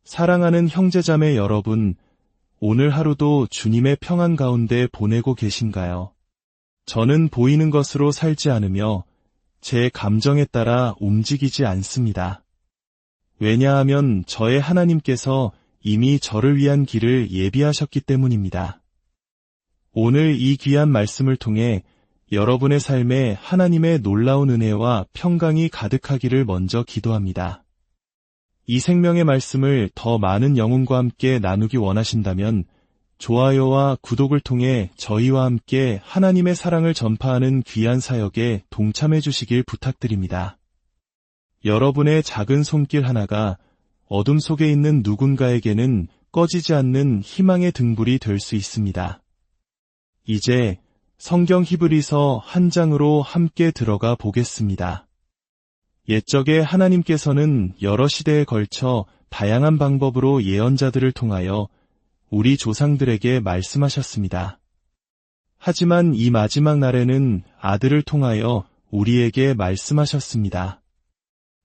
사랑하는 형제자매 여러분, 오늘 하루도 주님의 평안 가운데 보내고 계신가요? 저는 보이는 것으로 살지 않으며 제 감정에 따라 움직이지 않습니다. 왜냐하면 저의 하나님께서 이미 저를 위한 길을 예비하셨기 때문입니다. 오늘 이 귀한 말씀을 통해 여러분의 삶에 하나님의 놀라운 은혜와 평강이 가득하기를 먼저 기도합니다. 이 생명의 말씀을 더 많은 영혼과 함께 나누기 원하신다면 좋아요와 구독을 통해 저희와 함께 하나님의 사랑을 전파하는 귀한 사역에 동참해 주시길 부탁드립니다. 여러분의 작은 손길 하나가 어둠 속에 있는 누군가에게는 꺼지지 않는 희망의 등불이 될 수 있습니다. 이제 성경 히브리서 한 장으로 함께 들어가 보겠습니다. 옛적에 하나님께서는 여러 시대에 걸쳐 다양한 방법으로 예언자들을 통하여 우리 조상들에게 말씀하셨습니다. 하지만 이 마지막 날에는 아들을 통하여 우리에게 말씀하셨습니다.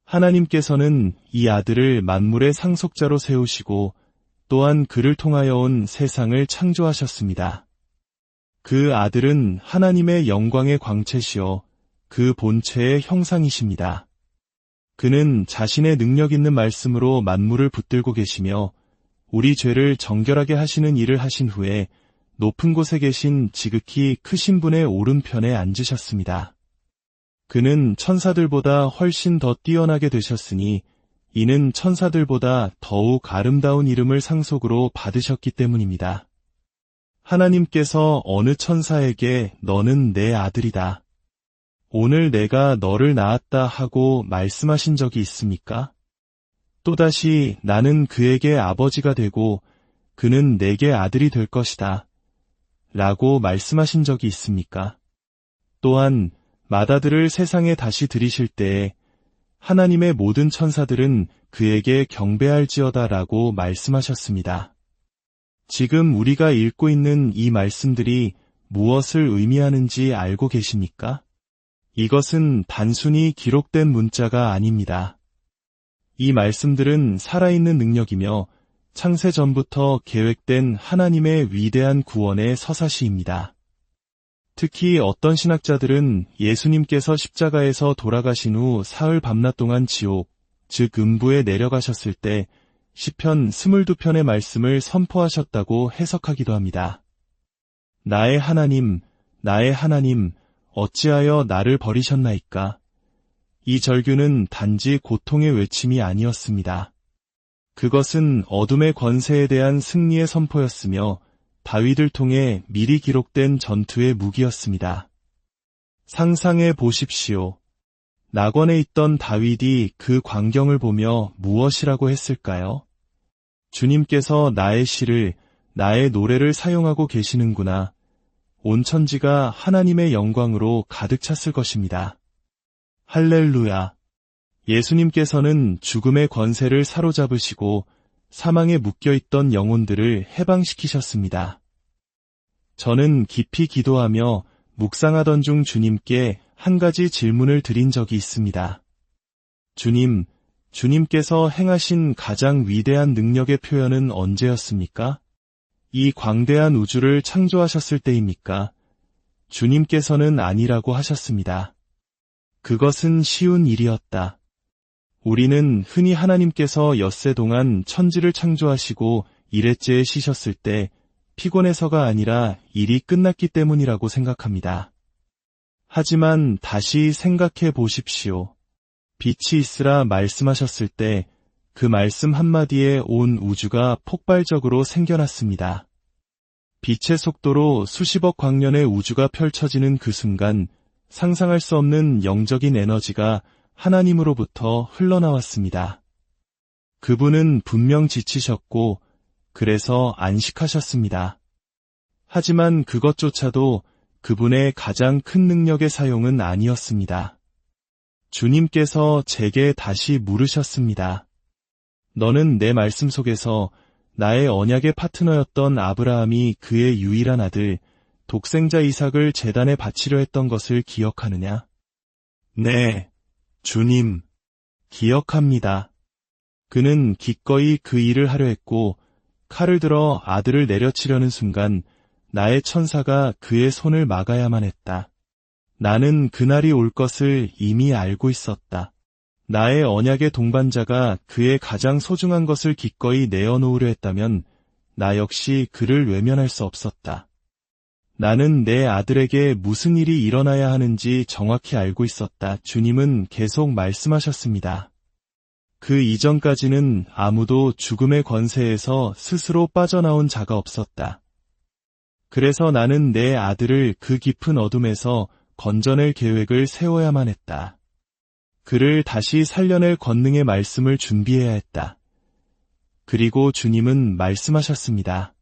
하나님께서는 이 아들을 만물의 상속자로 세우시고 또한 그를 통하여 온 세상을 창조하셨습니다. 그 아들은 하나님의 영광의 광채시요 그 본체의 형상이십니다. 그는 자신의 능력 있는 말씀으로 만물을 붙들고 계시며 우리 죄를 정결하게 하시는 일을 하신 후에 높은 곳에 계신 지극히 크신 분의 오른편에 앉으셨습니다. 그는 천사들보다 훨씬 더 뛰어나게 되셨으니 이는 천사들보다 더욱 아름다운 이름을 상속으로 받으셨기 때문입니다. 하나님께서 어느 천사에게 너는 내 아들이다. 오늘 내가 너를 낳았다 하고 말씀하신 적이 있습니까? 또다시 나는 그에게 아버지가 되고 그는 내게 아들이 될 것이다. 라고 말씀하신 적이 있습니까? 또한 맏아들을 세상에 다시 들이실 때에 하나님의 모든 천사들은 그에게 경배할지어다 라고 말씀하셨습니다. 지금 우리가 읽고 있는 이 말씀들이 무엇을 의미하는지 알고 계십니까? 이것은 단순히 기록된 문자가 아닙니다. 이 말씀들은 살아있는 능력이며 창세 전부터 계획된 하나님의 위대한 구원의 서사시입니다. 특히 어떤 신학자들은 예수님께서 십자가에서 돌아가신 후 사흘 밤낮 동안 지옥, 즉 음부에 내려가셨을 때 시편 22편의 말씀을 선포하셨다고 해석하기도 합니다. 나의 하나님, 나의 하나님, 어찌하여 나를 버리셨나이까? 이 절규는 단지 고통의 외침이 아니었습니다. 그것은 어둠의 권세에 대한 승리의 선포였으며 다윗을 통해 미리 기록된 전투의 무기였습니다. 상상해 보십시오. 낙원에 있던 다윗이 그 광경을 보며 무엇이라고 했을까요? 주님께서 나의 시를, 나의 노래를 사용하고 계시는구나. 온 천지가 하나님의 영광으로 가득 찼을 것입니다. 할렐루야. 예수님께서는 죽음의 권세를 사로잡으시고 사망에 묶여있던 영혼들을 해방시키셨습니다. 저는 깊이 기도하며 묵상하던 중 주님께 한 가지 질문을 드린 적이 있습니다. 주님, 주님께서 행하신 가장 위대한 능력의 표현은 언제였습니까? 이 광대한 우주를 창조하셨을 때입니까? 주님께서는 아니라고 하셨습니다. 그것은 쉬운 일이었다. 우리는 흔히 하나님께서 엿새 동안 천지를 창조하시고 이레째에 쉬셨을 때 피곤해서가 아니라 일이 끝났기 때문이라고 생각합니다. 하지만 다시 생각해 보십시오. 빛이 있으라 말씀하셨을 때 그 말씀 한마디에 온 우주가 폭발적으로 생겨났습니다. 빛의 속도로 수십억 광년의 우주가 펼쳐지는 그 순간 상상할 수 없는 영적인 에너지가 하나님으로부터 흘러나왔습니다. 그분은 분명 지치셨고 그래서 안식하셨습니다. 하지만 그것조차도 그분의 가장 큰 능력의 사용은 아니었습니다. 주님께서 제게 다시 물으셨습니다. 너는 내 말씀 속에서 나의 언약의 파트너였던 아브라함이 그의 유일한 아들, 독생자 이삭을 제단에 바치려 했던 것을 기억하느냐? 네, 주님, 기억합니다. 그는 기꺼이 그 일을 하려 했고 칼을 들어 아들을 내려치려는 순간 나의 천사가 그의 손을 막아야만 했다. 나는 그날이 올 것을 이미 알고 있었다. 나의 언약의 동반자가 그의 가장 소중한 것을 기꺼이 내어놓으려 했다면 나 역시 그를 외면할 수 없었다. 나는 내 아들에게 무슨 일이 일어나야 하는지 정확히 알고 있었다. 주님은 계속 말씀하셨습니다. 그 이전까지는 아무도 죽음의 권세에서 스스로 빠져나온 자가 없었다. 그래서 나는 내 아들을 그 깊은 어둠에서 건져낼 계획을 세워야만 했다. 그를 다시 살려낼 권능의 말씀을 준비해야 했다. 그리고 주님은 말씀하셨습니다.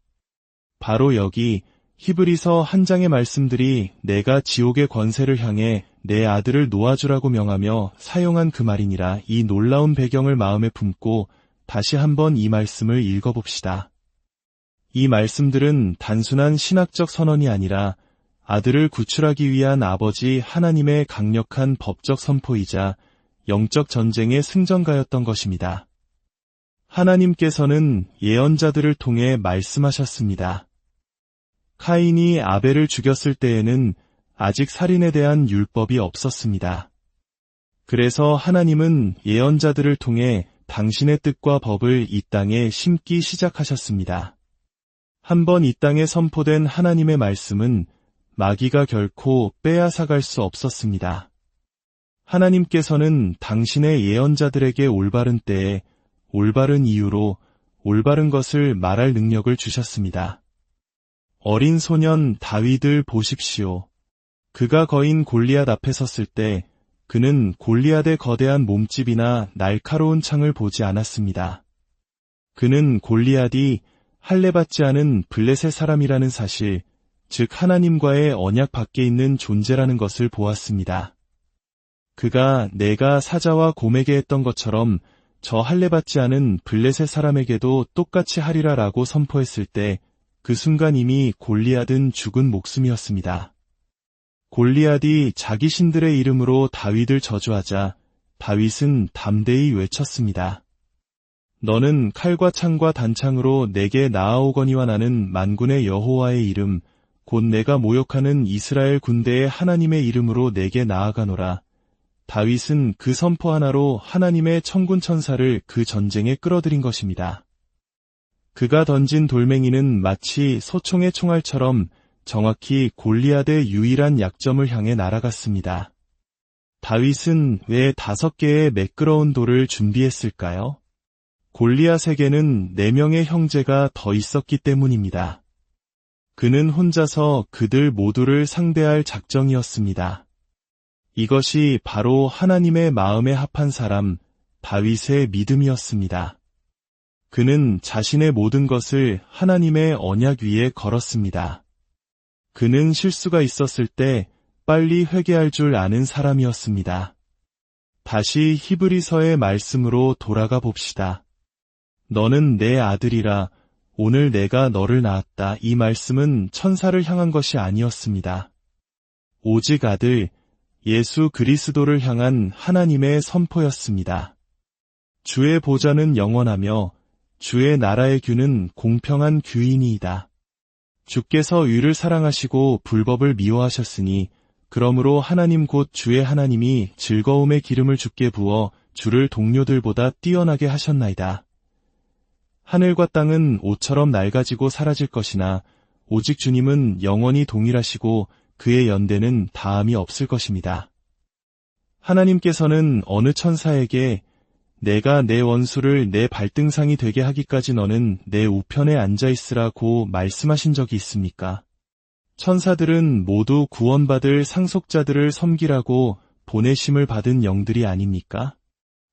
바로 여기 히브리서 한 장의 말씀들이 내가 지옥의 권세를 향해 내 아들을 놓아주라고 명하며 사용한 그 말이니라. 이 놀라운 배경을 마음에 품고 다시 한번 이 말씀을 읽어봅시다. 이 말씀들은 단순한 신학적 선언이 아니라 아들을 구출하기 위한 아버지 하나님의 강력한 법적 선포이자 영적 전쟁의 승전가였던 것입니다. 하나님께서는 예언자들을 통해 말씀하셨습니다. 카인이 아벨을 죽였을 때에는 아직 살인에 대한 율법이 없었습니다. 그래서 하나님은 예언자들을 통해 당신의 뜻과 법을 이 땅에 심기 시작하셨습니다. 한번 이 땅에 선포된 하나님의 말씀은 마귀가 결코 빼앗아갈 수 없었습니다. 하나님께서는 당신의 예언자들에게 올바른 때에 올바른 이유로 올바른 것을 말할 능력을 주셨습니다. 어린 소년 다윗을 보십시오. 그가 거인 골리앗 앞에 섰을 때 그는 골리앗의 거대한 몸집이나 날카로운 창을 보지 않았습니다. 그는 골리앗이 할례받지 않은 블레셋 사람이라는 사실, 즉 하나님과의 언약 밖에 있는 존재라는 것을 보았습니다. 그가 내가 사자와 곰에게 했던 것처럼 저 할례받지 않은 블레셋 사람에게도 똑같이 하리라 라고 선포했을 때 그 순간 이미 골리앗은 죽은 목숨이었습니다. 골리앗이 자기 신들의 이름으로 다윗을 저주하자 다윗은 담대히 외쳤습니다. 너는 칼과 창과 단창으로 내게 나아오거니와 나는 만군의 여호와의 이름 곧 내가 모욕하는 이스라엘 군대의 하나님의 이름으로 내게 나아가노라. 다윗은 그 선포 하나로 하나님의 천군 천사를 그 전쟁에 끌어들인 것입니다. 그가 던진 돌멩이는 마치 소총의 총알처럼 정확히 골리앗의 유일한 약점을 향해 날아갔습니다. 다윗은 왜 5개의 매끄러운 돌을 준비했을까요? 골리앗에게는 4명의 형제가 더 있었기 때문입니다. 그는 혼자서 그들 모두를 상대할 작정이었습니다. 이것이 바로 하나님의 마음에 합한 사람, 다윗의 믿음이었습니다. 그는 자신의 모든 것을 하나님의 언약 위에 걸었습니다. 그는 실수가 있었을 때 빨리 회개할 줄 아는 사람이었습니다. 다시 히브리서의 말씀으로 돌아가 봅시다. 너는 내 아들이라 오늘 내가 너를 낳았다. 이 말씀은 천사를 향한 것이 아니었습니다. 오직 아들, 예수 그리스도를 향한 하나님의 선포였습니다. 주의 보좌는 영원하며 주의 나라의 규는 공평한 규이니이다. 주께서 의를 사랑하시고 불법을 미워하셨으니 그러므로 하나님 곧 주의 하나님이 즐거움의 기름을 주께 부어 주를 동료들보다 뛰어나게 하셨나이다. 하늘과 땅은 옷처럼 낡아지고 사라질 것이나 오직 주님은 영원히 동일하시고 그의 연대는 다함이 없을 것입니다. 하나님께서는 어느 천사에게 내가 내 원수를 내 발등상이 되게 하기까지 너는 내 우편에 앉아있으라고 말씀하신 적이 있습니까? 천사들은 모두 구원받을 상속자들을 섬기라고 보내심을 받은 영들이 아닙니까?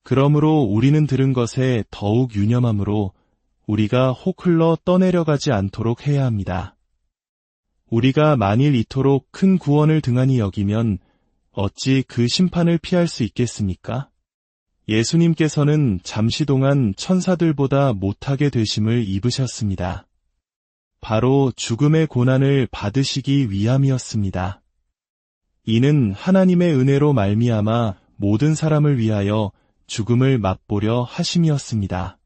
그러므로 우리는 들은 것에 더욱 유념함으로 우리가 혹 흘러 떠내려가지 않도록 해야 합니다. 우리가 만일 이토록 큰 구원을 등한히 여기면 어찌 그 심판을 피할 수 있겠습니까? 예수님께서는 잠시 동안 천사들보다 못하게 되심을 입으셨습니다. 바로 죽음의 고난을 받으시기 위함이었습니다. 이는 하나님의 은혜로 말미암아 모든 사람을 위하여 죽음을 맛보려 하심이었습니다.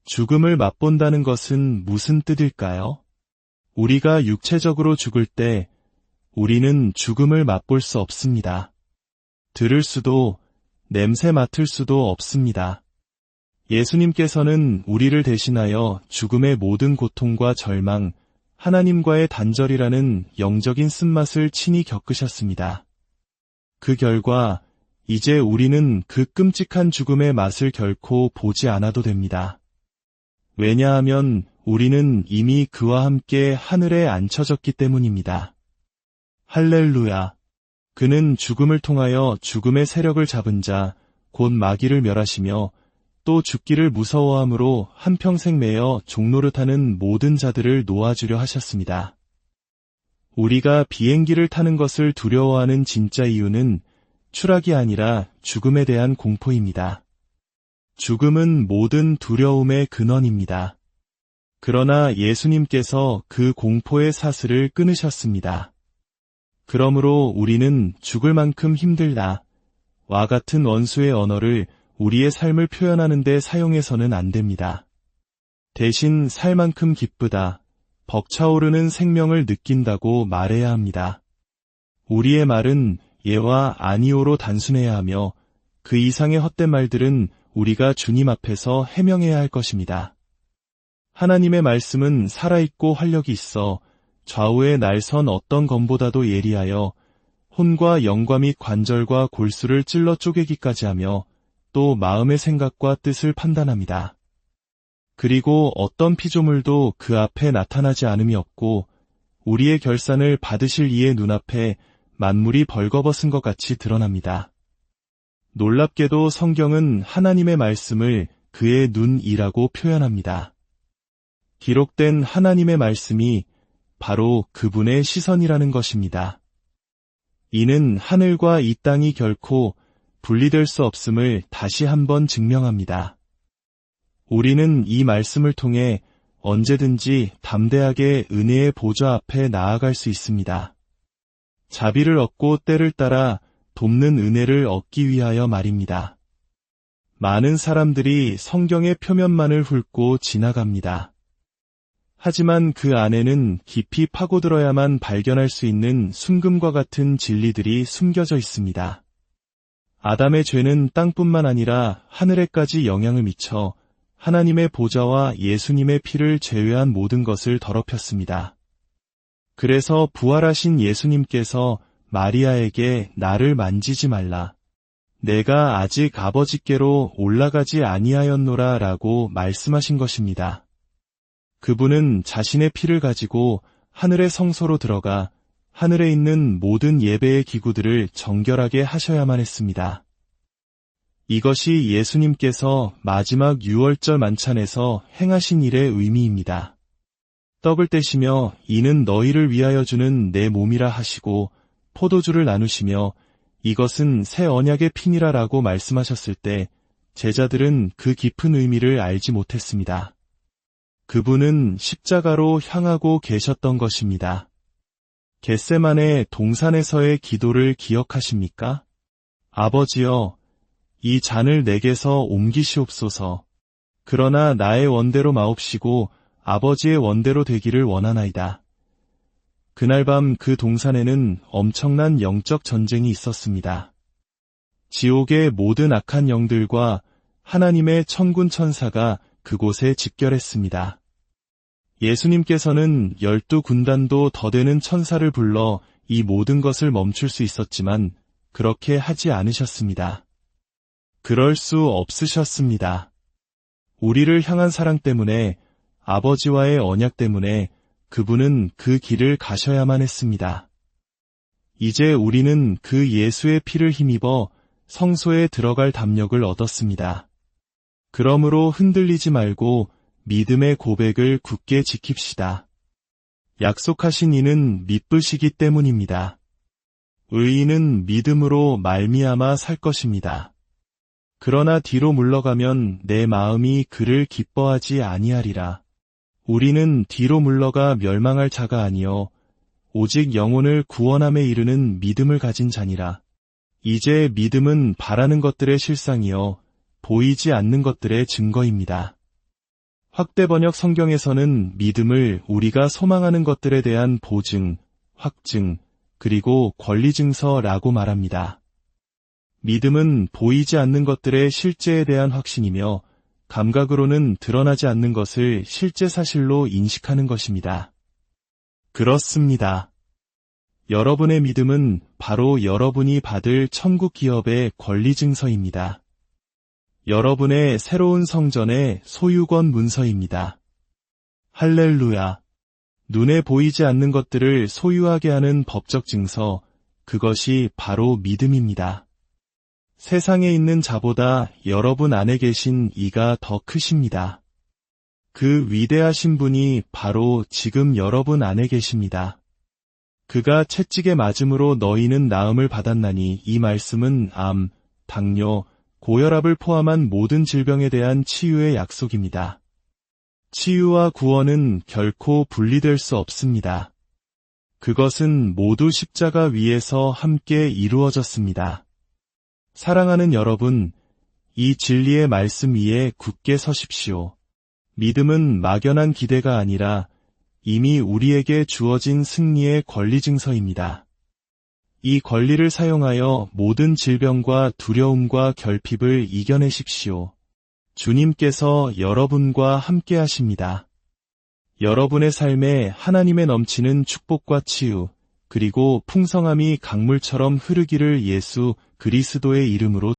죽음을 맛본다는 것은 무슨 뜻일까요? 우리가 육체적으로 죽을 때 우리는 죽음을 맛볼 수 없습니다. 들을 수도, 냄새 맡을 수도 없습니다. 예수님께서는 우리를 대신하여 죽음의 모든 고통과 절망, 하나님과의 단절이라는 영적인 쓴맛을 친히 겪으셨습니다. 그 결과 이제 우리는 그 끔찍한 죽음의 맛을 결코 보지 않아도 됩니다. 왜냐하면 우리는 이미 그와 함께 하늘에 앉혀졌기 때문입니다. 할렐루야! 그는 죽음을 통하여 죽음의 세력을 잡은 자, 곧 마귀를 멸하시며 또 죽기를 무서워함으로 한평생 매여 종노릇하는 모든 자들을 놓아주려 하셨습니다. 우리가 비행기를 타는 것을 두려워하는 진짜 이유는 추락이 아니라 죽음에 대한 공포입니다. 죽음은 모든 두려움의 근원입니다. 그러나 예수님께서 그 공포의 사슬을 끊으셨습니다. 그러므로 우리는 죽을 만큼 힘들다 와 같은 원수의 언어를 우리의 삶을 표현하는 데 사용해서는 안 됩니다. 대신 살 만큼 기쁘다, 벅차오르는 생명을 느낀다고 말해야 합니다. 우리의 말은 예와 아니오로 단순해야 하며 그 이상의 헛된 말들은 우리가 주님 앞에서 해명해야 할 것입니다. 하나님의 말씀은 살아있고 활력이 있어 좌우에 날선 어떤 검보다도 예리하여 혼과 영과 및 관절과 골수를 찔러 쪼개기까지 하며 또 마음의 생각과 뜻을 판단합니다. 그리고 어떤 피조물도 그 앞에 나타나지 않음이 없고 우리의 결산을 받으실 이의 눈앞에 만물이 벌거벗은 것 같이 드러납니다. 놀랍게도 성경은 하나님의 말씀을 그의 눈이라고 표현합니다. 기록된 하나님의 말씀이 바로 그분의 시선이라는 것입니다. 이는 하늘과 이 땅이 결코 분리될 수 없음을 다시 한번 증명합니다. 우리는 이 말씀을 통해 언제든지 담대하게 은혜의 보좌 앞에 나아갈 수 있습니다. 자비를 얻고 때를 따라 돕는 은혜를 얻기 위하여 말입니다. 많은 사람들이 성경의 표면만을 훑고 지나갑니다. 하지만 그 안에는 깊이 파고들어야만 발견할 수 있는 순금과 같은 진리들이 숨겨져 있습니다. 아담의 죄는 땅뿐만 아니라 하늘에까지 영향을 미쳐 하나님의 보좌와 예수님의 피를 제외한 모든 것을 더럽혔습니다. 그래서 부활하신 예수님께서 마리아에게 나를 만지지 말라. 내가 아직 아버지께로 올라가지 아니하였노라 라고 말씀하신 것입니다. 그분은 자신의 피를 가지고 하늘의 성소로 들어가 하늘에 있는 모든 예배의 기구들을 정결하게 하셔야만 했습니다. 이것이 예수님께서 마지막 유월절 만찬에서 행하신 일의 의미입니다. 떡을 떼시며 이는 너희를 위하여 주는 내 몸이라 하시고 포도주를 나누시며 이것은 새 언약의 피니라 라고 말씀하셨을 때 제자들은 그 깊은 의미를 알지 못했습니다. 그분은 십자가로 향하고 계셨던 것입니다. 겟세마네 동산에서의 기도를 기억하십니까? 아버지여, 이 잔을 내게서 옮기시옵소서. 그러나 나의 원대로 마옵시고 아버지의 원대로 되기를 원하나이다. 그날 밤 그 동산에는 엄청난 영적 전쟁이 있었습니다. 지옥의 모든 악한 영들과 하나님의 천군 천사가 그곳에 집결했습니다. 예수님께서는 12군단도 더 되는 천사를 불러 이 모든 것을 멈출 수 있었지만 그렇게 하지 않으셨습니다. 그럴 수 없으셨습니다. 우리를 향한 사랑 때문에, 아버지와의 언약 때문에 그분은 그 길을 가셔야만 했습니다. 이제 우리는 그 예수의 피를 힘입어 성소에 들어갈 담력을 얻었습니다. 그러므로 흔들리지 말고 믿음의 고백을 굳게 지킵시다. 약속하신 이는 믿으시기 때문입니다. 의인은 믿음으로 말미암아 살 것입니다. 그러나 뒤로 물러가면 내 마음이 그를 기뻐하지 아니하리라. 우리는 뒤로 물러가 멸망할 자가 아니요 오직 영혼을 구원함에 이르는 믿음을 가진 자니라. 이제 믿음은 바라는 것들의 실상이요 보이지 않는 것들의 증거입니다. 확대 번역 성경에서는 믿음을 우리가 소망하는 것들에 대한 보증, 확증, 그리고 권리 증서라고 말합니다. 믿음은 보이지 않는 것들의 실제에 대한 확신이며 감각으로는 드러나지 않는 것을 실제 사실로 인식하는 것입니다. 그렇습니다. 여러분의 믿음은 바로 여러분이 받을 천국 기업의 권리 증서입니다. 여러분의 새로운 성전의 소유권 문서입니다. 할렐루야. 눈에 보이지 않는 것들을 소유하게 하는 법적 증서, 그것이 바로 믿음입니다. 세상에 있는 자보다 여러분 안에 계신 이가 더 크십니다. 그 위대하신 분이 바로 지금 여러분 안에 계십니다. 그가 채찍에 맞음으로 너희는 나음을 받았나니 이 말씀은 암, 당뇨, 고혈압을 포함한 모든 질병에 대한 치유의 약속입니다. 치유와 구원은 결코 분리될 수 없습니다. 그것은 모두 십자가 위에서 함께 이루어졌습니다. 사랑하는 여러분, 이 진리의 말씀 위에 굳게 서십시오. 믿음은 막연한 기대가 아니라 이미 우리에게 주어진 승리의 권리 증서입니다. 이 권리를 사용하여 모든 질병과 두려움과 결핍을 이겨내십시오. 주님께서 여러분과 함께 하십니다. 여러분의 삶에 하나님의 넘치는 축복과 치유, 그리고 풍성함이 강물처럼 흐르기를 예수 그리스도의 이름으로